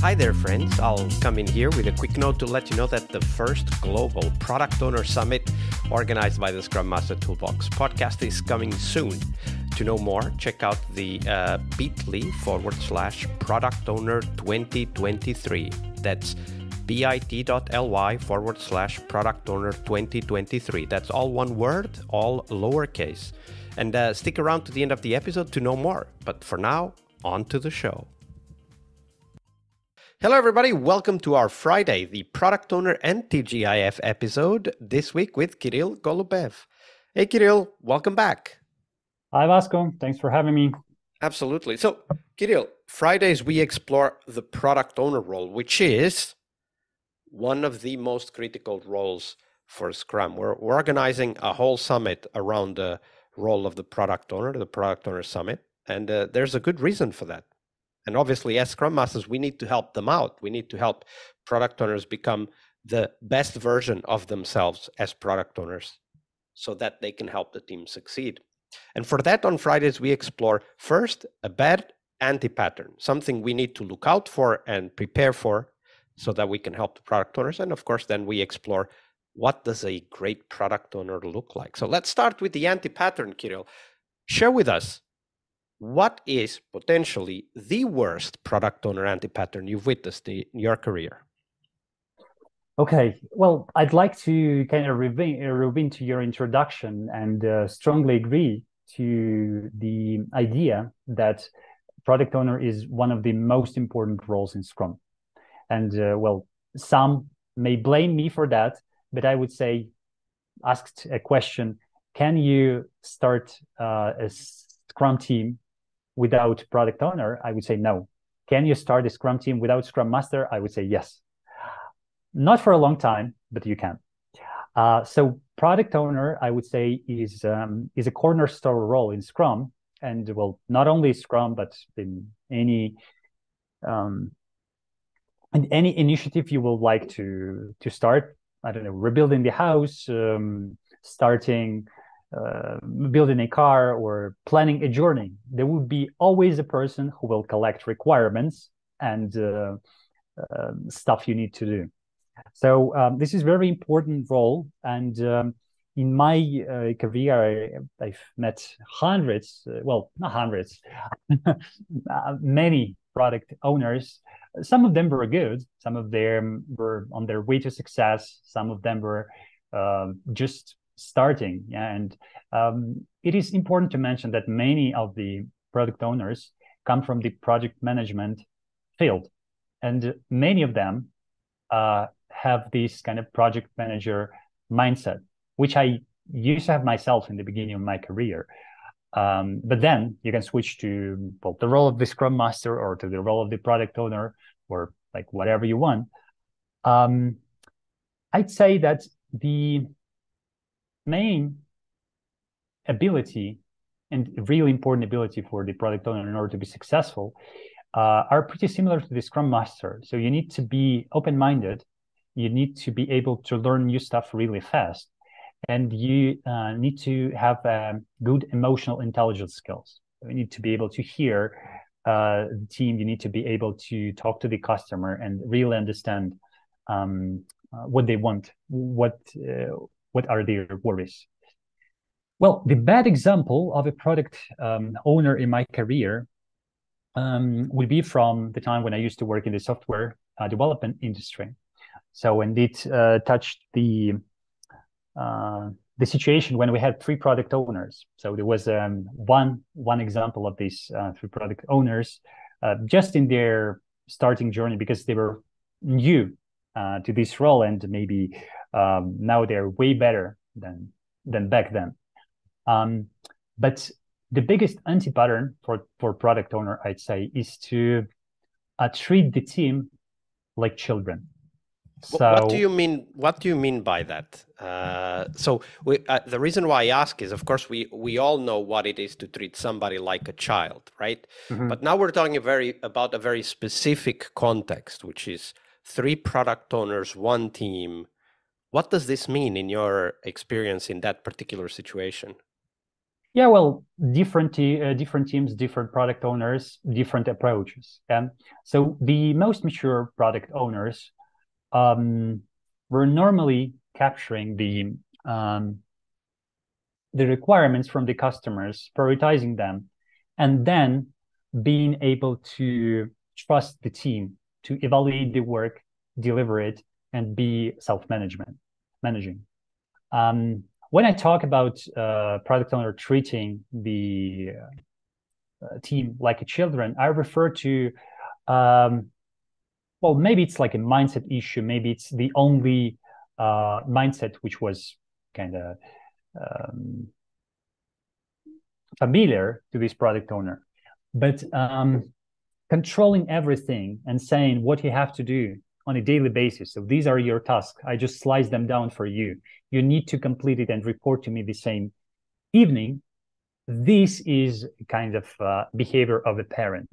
Hi there, friends. I'll come in here with a quick note to let you know that the first global Product Owner Summit organized by the Scrum Master Toolbox podcast is coming soon. To know more, check out the bit.ly/Product Owner 2023. That's bit.ly/Product Owner 2023. That's all one word, all lowercase. And stick around to the end of the episode to know more. But for now, on to the show. Hello, everybody. Welcome to our Friday, the Product Owner and TGIF episode, this week with Kirill Golubev. Hey, Kirill, welcome back. Hi, Vasco. Thanks for having me. Absolutely. So, Kirill, Fridays we explore the product owner role, which is one of the most critical roles for Scrum. We're organizing a whole summit around the role of the Product Owner Summit, and there's a good reason for that. And obviously, as Scrum Masters, we need to help them out. We need to help product owners become the best version of themselves as product owners so that they can help the team succeed. And for that, on Fridays, we explore first a bad anti-pattern, something we need to look out for and prepare for so that we can help the product owners. And of course, then we explore what does a great product owner look like. So let's start with the anti-pattern, Kirill. Share with us, what is potentially the worst product owner anti-pattern you've witnessed in your career? Okay, well, I'd like to kind of review to your introduction and strongly agree to the idea that product owner is one of the most important roles in Scrum. And well, some may blame me for that, but I would say, asked a question, can you start a Scrum team without product owner? I would say no. Can you start a Scrum team without Scrum Master? I would say yes. Not for a long time, but you can. So product owner, I would say, is a cornerstone role in Scrum, and well, not only Scrum, but in any initiative you would like to start. I don't know, rebuilding the house, building a car, or planning a journey. There will be always a person who will collect requirements and stuff you need to do. So this is a very important role. And in my career, I've met hundreds, well, not hundreds, many product owners. Some of them were good. Some of them were on their way to success. Some of them were just starting. And it is important to mention that many of the product owners come from the project management field. And many of them have this kind of project manager mindset, which I used to have myself in the beginning of my career. But then you can switch to the role of the Scrum Master or to the role of the product owner or like whatever you want. I'd say that the main ability and really important ability for the product owner in order to be successful are pretty similar to the Scrum Master. So you need to be open-minded. You need to be able to learn new stuff really fast. And you need to have good emotional intelligence skills. You need to be able to hear the team. You need to be able to talk to the customer and really understand what they want, what are their worries. Well, the bad example of a product owner in my career would be from the time when I used to work in the software development industry. So indeed touched the situation when we had three product owners. So there was one example of these three product owners just in their starting journey because they were new to this role, and maybe now they're way better than back then. But the biggest anti-pattern for product owner, I'd say, is to treat the team like children. So, what do you mean? What do you mean by that? The reason why I ask is, of course, we all know what it is to treat somebody like a child, right? Mm-hmm. But now we're talking about a very specific context, which is three product owners, one team. What does this mean in your experience in that particular situation? Yeah, well, different teams, different product owners, different approaches. So the most mature product owners were normally capturing the requirements from the customers, prioritizing them, and then being able to trust the team to evaluate the work, deliver it, and be managing. When I talk about product owner treating the team like a children, I refer to well, maybe it's like a mindset issue. Maybe it's the only mindset which was kind of familiar to this product owner. But controlling everything and saying what you have to do on a daily basis. So these are your tasks. I just slice them down for you. You need to complete it and report to me the same evening. This is kind of behavior of a parent.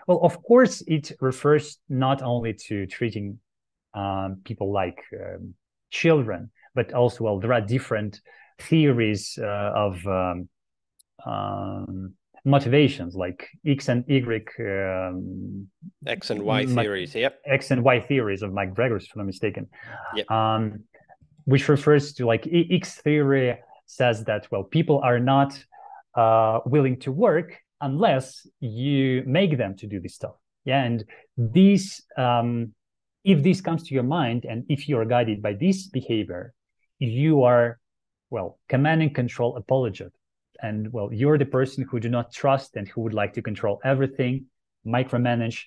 Well, of course, it refers not only to treating people like children, but also, well, there are different theories of motivations like X and Y. X and Y theories, yep. X and Y theories of Mike Gregor's, if I'm not mistaken. Yep. Which refers to like X theory says that, well, people are not willing to work unless you make them to do this stuff. Yeah. And these, if this comes to your mind and if you are guided by this behavior, you are, well, command and control apologist. And well, you're the person who do not trust and who would like to control everything, micromanage.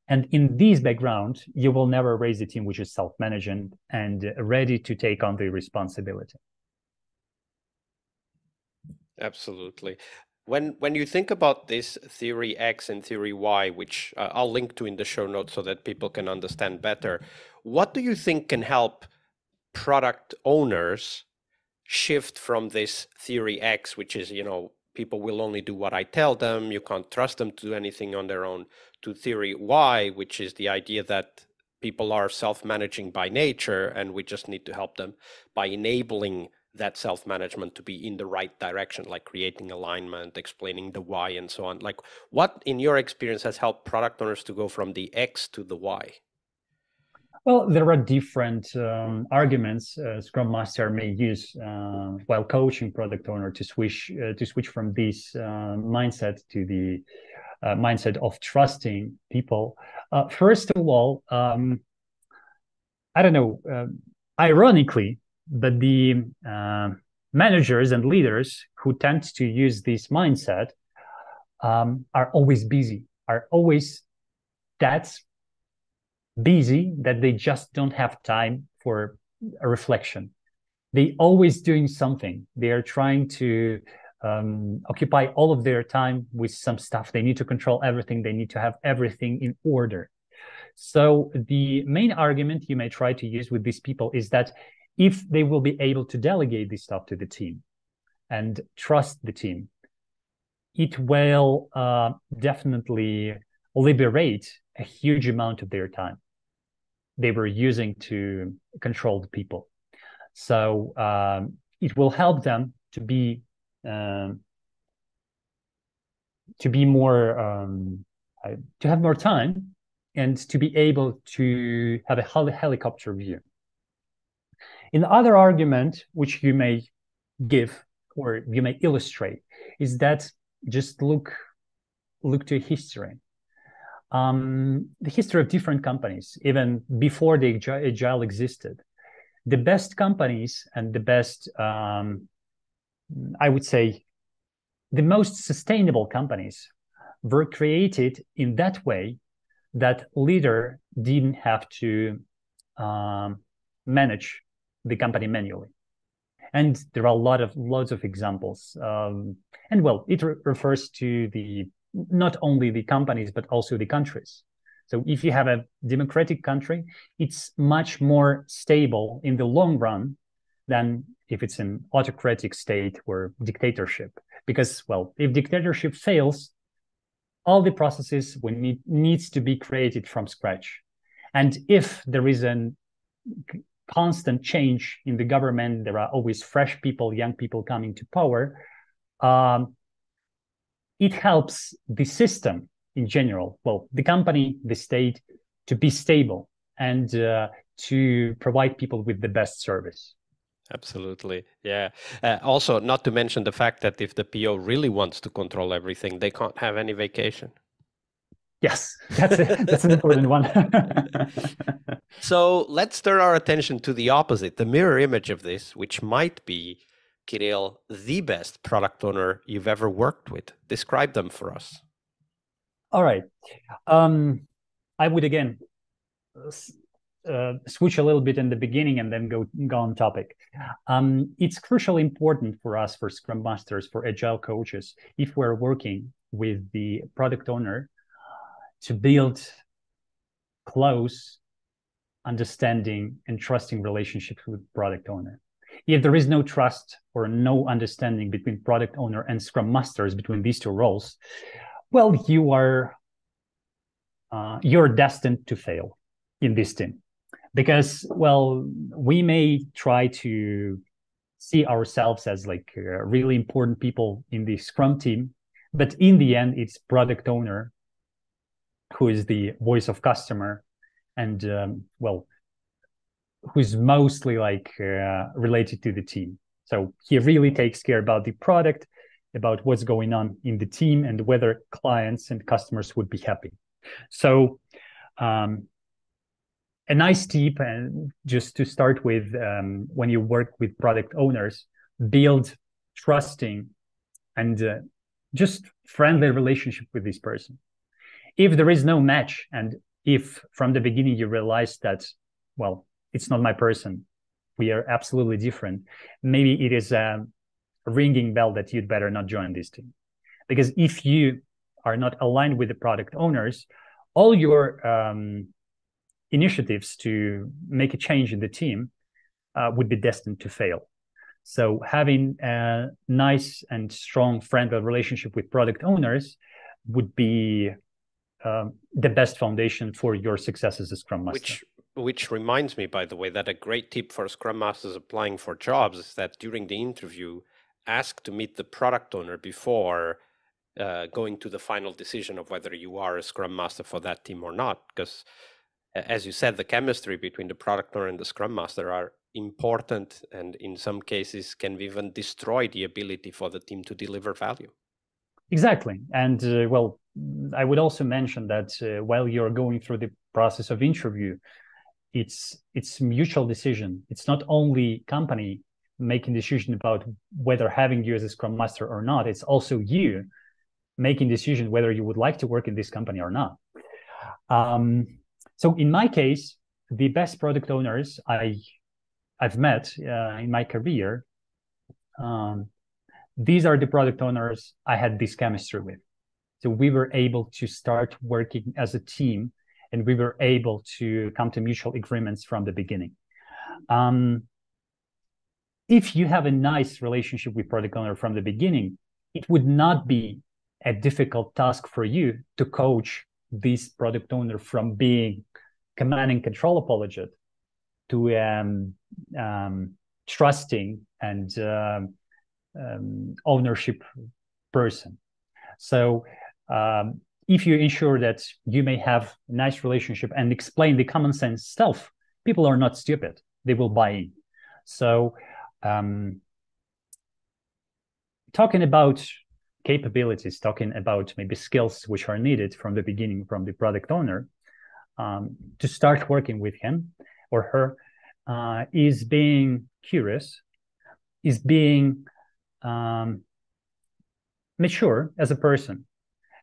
And in this background, you will never raise a team which is self-managing and ready to take on the responsibility. Absolutely. When you think about this theory X and theory Y, which I'll link to in the show notes so that people can understand better, what do you think can help product owners shift from this theory X, which is, people will only do what I tell them, you can't trust them to do anything on their own, to theory Y, which is the idea that people are self-managing by nature and we just need to help them by enabling that self-management to be in the right direction, like creating alignment, explaining the why and so on. Like, what in your experience has helped product owners to go from the X to the Y? Well, there are different arguments Scrum Master may use while coaching product owner to switch from this mindset to the mindset of trusting people. First of all, I don't know, ironically, but the managers and leaders who tend to use this mindset are always busy, are always that busy that they just don't have time for a reflection. They always doing something. They are trying to occupy all of their time with some stuff. They need to control everything. They need to have everything in order. So the main argument you may try to use with these people is that if they will be able to delegate this stuff to the team and trust the team, it will definitely liberate a huge amount of their time they were using to control the people. So it will help them to be more to have more time and to be able to have a helicopter view. In the other argument, which you may give or you may illustrate, is that just look to history. The history of different companies, even before the agile existed, the best companies and the best, I would say, the most sustainable companies were created in that way that leader didn't have to manage the company manually. And there are lots of examples. And well, it refers to not only the companies, but also the countries. So if you have a democratic country, it's much more stable in the long run than if it's an autocratic state or dictatorship. Because, well, if dictatorship fails, all the processes needs to be created from scratch. And if there is a constant change in the government, there are always fresh people, young people coming to power, it helps the system in general, well, the company, the state, to be stable and to provide people with the best service. Absolutely. Yeah. Also, not to mention the fact that if the PO really wants to control everything, they can't have any vacation. Yes, that's an important one. So let's turn our attention to the opposite, the mirror image of this, which might be, Kirill, the best product owner you've ever worked with. Describe them for us. All right. I would again switch a little bit in the beginning and then go on topic. It's crucially important for us, for Scrum Masters, for Agile coaches, if we're working with the product owner, to build close, understanding, and trusting relationships with product owner. If there is no trust or no understanding between product owner and Scrum Masters, between these two roles, well, you're destined to fail in this team. Because, well, we may try to see ourselves as like really important people in the Scrum team, but in the end, it's product owner who is the voice of customer and, well, who's mostly like related to the team. So he really takes care about the product, about what's going on in the team, and whether clients and customers would be happy. So a nice tip, and just to start with, when you work with product owners, build trusting and just friendly relationship with this person. If there is no match, and if from the beginning you realize that, well, it's not my person, we are absolutely different, maybe it is a ringing bell that you'd better not join this team. Because if you are not aligned with the product owners, all your initiatives to make a change in the team would be destined to fail. So having a nice and strong friendly relationship with product owners would be the best foundation for your success as a Scrum Master. Which reminds me, by the way, that a great tip for Scrum Masters applying for jobs is that during the interview, ask to meet the product owner before going to the final decision of whether you are a Scrum Master for that team or not. Because, as you said, the chemistry between the product owner and the Scrum Master are important, and in some cases can even destroy the ability for the team to deliver value. Exactly. And well, I would also mention that while you're going through the process of interview, it's mutual decision. It's not only company making decision about whether having you as a Scrum Master or not. It's also you making decision whether you would like to work in this company or not. So in my case, the best product owners I've met in my career, these are the product owners I had this chemistry with. So we were able to start working as a team, and we were able to come to mutual agreements from the beginning. If you have a nice relationship with product owner from the beginning, it would not be a difficult task for you to coach this product owner from being command and control apologist to trusting and ownership person. So if you ensure that you may have a nice relationship and explain the common sense stuff, people are not stupid. They will buy in. So talking about capabilities, talking about maybe skills which are needed from the beginning from the product owner to start working with him or her is being curious, is being mature as a person,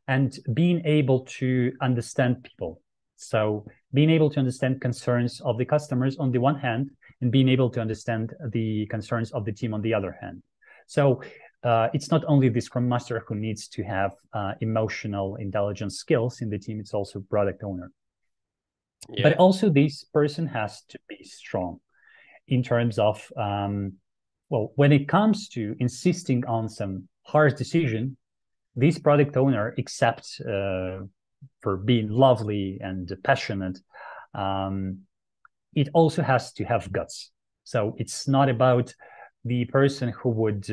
and being able to understand people. So being able to understand concerns of the customers on the one hand, and being able to understand the concerns of the team on the other hand. So it's not only the Scrum Master who needs to have emotional intelligence skills in the team, it's also product owner. Yeah. But also this person has to be strong in terms of, well, when it comes to insisting on some hard decision, this product owner, except for being lovely and passionate, it also has to have guts. So it's not about the person who would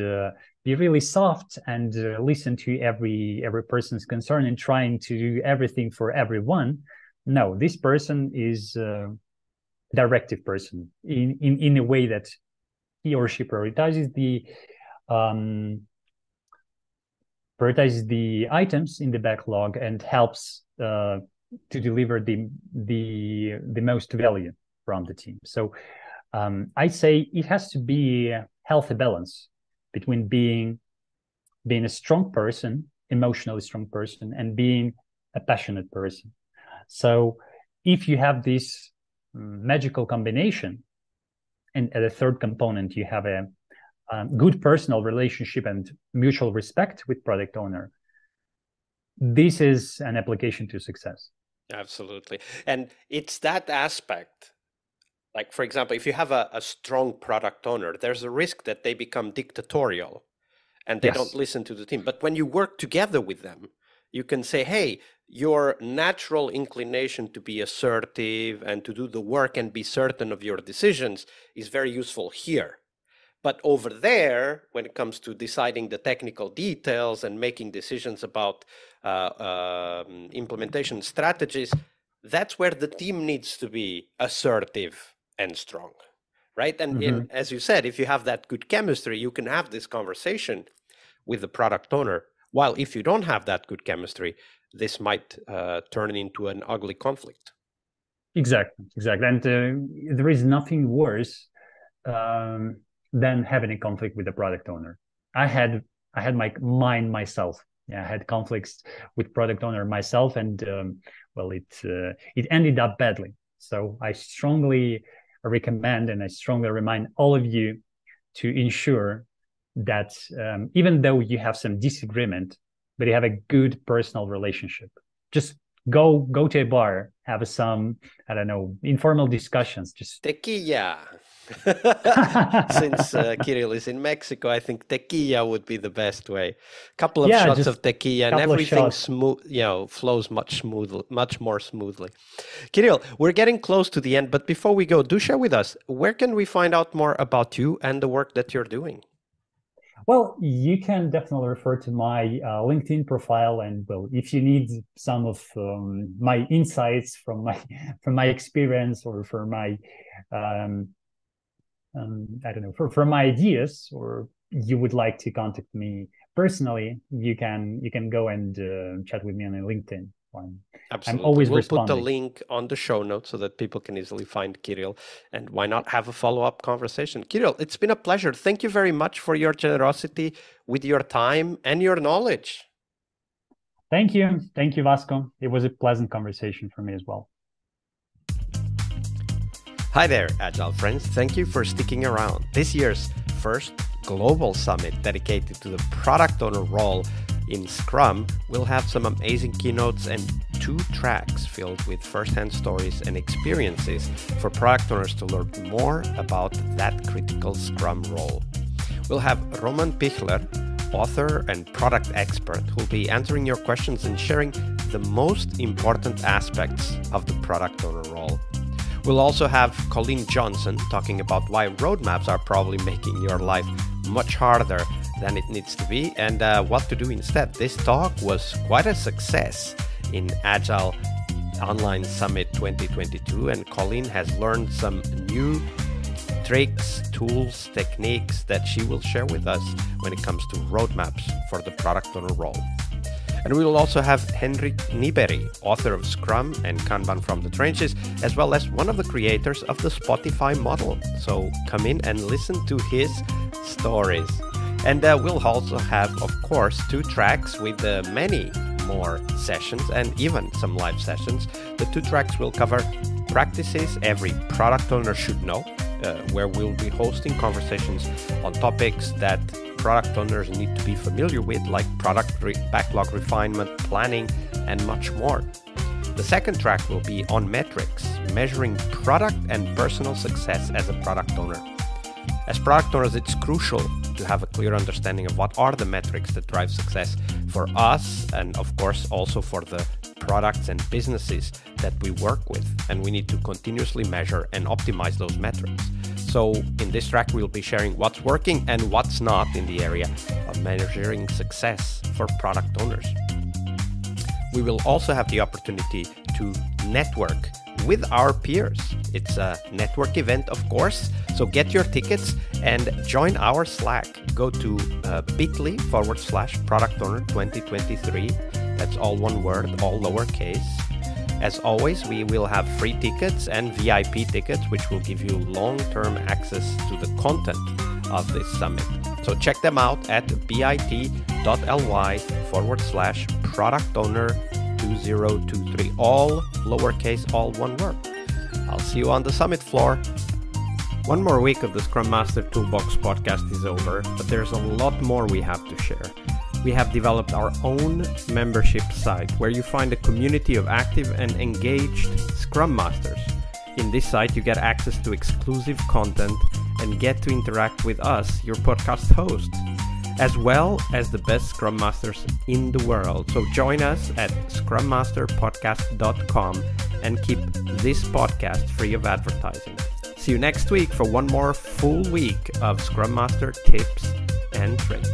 be really soft and listen to every person's concern and trying to do everything for everyone. No, this person is a directive person in a way that he or she prioritizes the items in the backlog and helps to deliver the most value from the team. So I say it has to be a healthy balance between being a strong person, emotionally strong person, and being a passionate person. So if you have this magical combination, and at a third component, you have a good personal relationship and mutual respect with product owner, this is an application to success. Absolutely. And it's that aspect. Like, for example, if you have a strong product owner, there's a risk that they become dictatorial and they don't listen to the team. But when you work together with them, you can say, hey, your natural inclination to be assertive and to do the work and be certain of your decisions is very useful here. But over there, when it comes to deciding the technical details and making decisions about implementation strategies, that's where the team needs to be assertive and strong, right? And as you said, if you have that good chemistry, you can have this conversation with the product owner. While if you don't have that good chemistry, this might turn into an ugly conflict. Exactly. And there is nothing worse than having a conflict with the product owner. I had mine myself. Yeah, I had conflicts with product owner myself, and it ended up badly. So I strongly recommend and I strongly remind all of you to ensure that even though you have some disagreement, but you have a good personal relationship, just go to a bar, have some, I don't know, informal discussions. Just tequila. Since Kirill is in Mexico, I think tequila would be the best way. Couple of shots of tequila and everything smooth, flows much more smoothly. Kirill, we're getting close to the end, but before we go, do share with us, where can we find out more about you and the work that you're doing? Well, you can definitely refer to my LinkedIn profile, and if you need some of my insights from my experience, or for my I don't know, for my ideas, or you would like to contact me personally, you can go and chat with me on LinkedIn. Absolutely. I'm always we'll responding. Put the link on the show notes so that people can easily find Kirill, and why not have a follow-up conversation. Kirill, it's been a pleasure. Thank you very much for your generosity with your time and your knowledge. Thank you, Vasco. It was a pleasant conversation for me as well. Hi there, Agile friends. Thank you for sticking around. This year's first global summit dedicated to the product owner role in Scrum will have some amazing keynotes and 2 tracks filled with first-hand stories and experiences for product owners to learn more about that critical Scrum role. We'll have Roman Pichler, author and product expert, who will be answering your questions and sharing the most important aspects of the product owner role. We'll also have Colleen Johnson talking about why roadmaps are probably making your life much harder than it needs to be, and what to do instead. This talk was quite a success in Agile Online Summit 2022, and Colleen has learned some new tricks, tools, techniques that she will share with us when it comes to roadmaps for the product owner role. And we will also have Henrik Nyberg, author of Scrum and Kanban from the Trenches, as well as one of the creators of the Spotify model. So come in and listen to his stories. And we'll also have, of course, 2 tracks with many more sessions and even some live sessions. The 2 tracks will cover practices every product owner should know, where we'll be hosting conversations on topics that product owners need to be familiar with, like backlog refinement, planning, and much more. The second track will be on metrics, measuring product and personal success as a product owner. As product owners, it's crucial to have a clear understanding of what are the metrics that drive success for us, and of course also for the products and businesses that we work with, and we need to continuously measure and optimize those metrics. So in this track, we'll be sharing what's working and what's not in the area of measuring success for product owners. We will also have the opportunity to network with our peers. It's a network event, of course, so get your tickets and join our Slack. Go to bit.ly/Product Owner 2023. That's all one word, all lowercase. As always, we will have free tickets and VIP tickets, which will give you long-term access to the content of this summit. So check them out at bit.ly/Product Owner 2023. All lowercase, all one word. I'll see you on the summit floor. One more week of the Scrum Master Toolbox podcast is over, but there's a lot more we have to share. We have developed our own membership site where you find a community of active and engaged Scrum Masters. In this site, you get access to exclusive content and get to interact with us, your podcast hosts, as well as the best Scrum Masters in the world. So join us at scrummasterpodcast.com and keep this podcast free of advertising. See you next week for one more full week of Scrum Master tips and tricks.